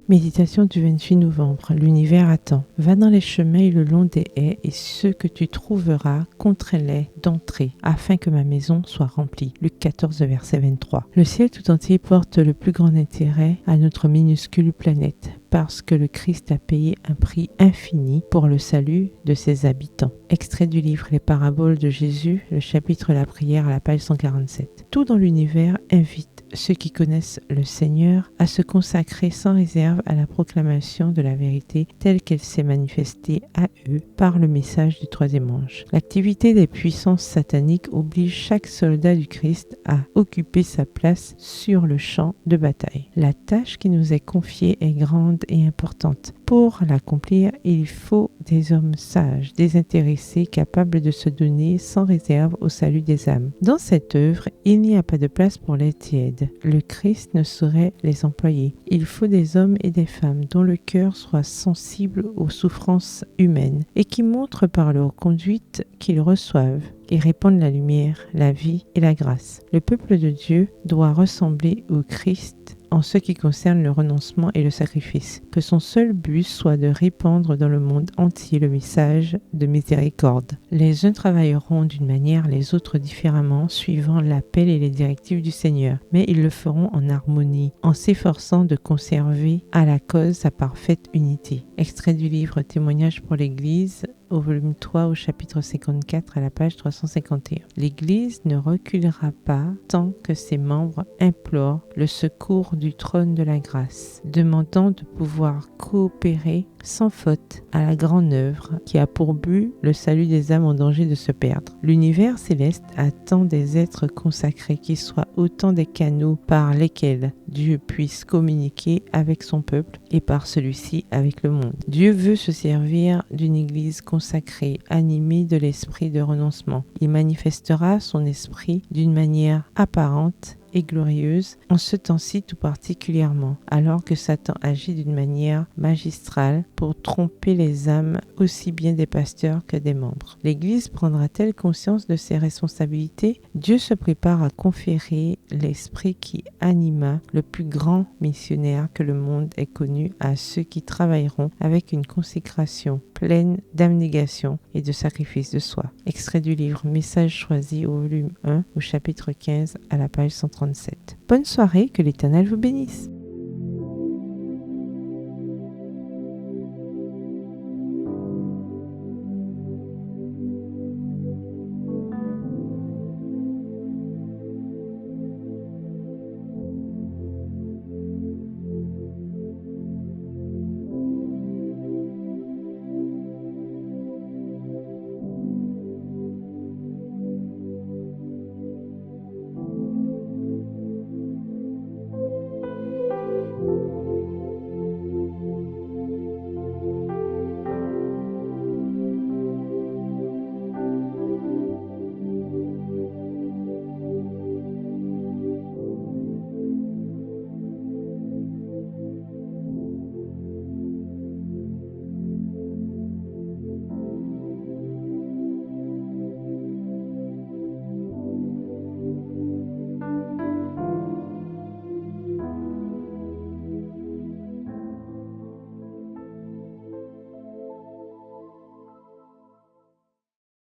Méditation du 28 novembre. L'univers attend. Va dans les chemins et le long des haies, et ceux que tu trouveras, contrains-les d'entrer, afin que ma maison soit remplie. Luc 14, verset 23. Le ciel tout entier porte le plus grand intérêt à notre minuscule planète, parce que le Christ a payé un prix infini pour le salut de ses habitants. Extrait du livre Les paraboles de Jésus, le chapitre La prière à la page 147. Tout dans l'univers invite ceux qui connaissent le Seigneur à se consacrer sans réserve à la proclamation de la vérité telle qu'elle s'est manifestée à eux par le message du troisième ange. L'activité des puissances sataniques oblige chaque soldat du Christ à occuper sa place sur le champ de bataille. La tâche qui nous est confiée est grande et importante. Pour l'accomplir, il faut des hommes sages, désintéressés, capables de se donner sans réserve au salut des âmes. Dans cette œuvre, il n'y a pas de place pour les tièdes. Le Christ ne saurait les employer. Il faut des hommes et des femmes dont le cœur soit sensible aux souffrances humaines et qui montrent par leur conduite qu'ils reçoivent et répandent la lumière, la vie et la grâce. Le peuple de Dieu doit ressembler au Christ en ce qui concerne le renoncement et le sacrifice, que son seul but soit de répandre dans le monde entier le message de miséricorde. Les uns travailleront d'une manière, les autres différemment, suivant l'appel et les directives du Seigneur, mais ils le feront en harmonie, en s'efforçant de conserver à la cause sa parfaite unité. Extrait du livre Témoignages pour l'Église, au volume 3, au chapitre 54, à la page 351. L'Église ne reculera pas tant que ses membres implorent le secours du trône de la grâce, demandant de pouvoir coopérer sans faute à la grande œuvre qui a pour but le salut des âmes en danger de se perdre. L'univers céleste attend des êtres consacrés qui soient autant des canaux par lesquels Dieu puisse communiquer avec son peuple et par celui-ci avec le monde. Dieu veut se servir d'une église consacrée, animée de l'esprit de renoncement. Il manifestera son esprit d'une manière apparente et glorieuse en ce temps-ci tout particulièrement, alors que Satan agit d'une manière magistrale pour tromper les âmes aussi bien des pasteurs que des membres. L'Église prendra-t-elle conscience de ses responsabilités? Dieu se prépare à conférer l'esprit qui anima le plus grand missionnaire que le monde ait connu à ceux qui travailleront avec une consécration pleine d'abnégation et de sacrifice de soi. Extrait du livre Message choisi au volume 1 au chapitre 15 à la page 137. Bonne soirée, que l'Éternel vous bénisse.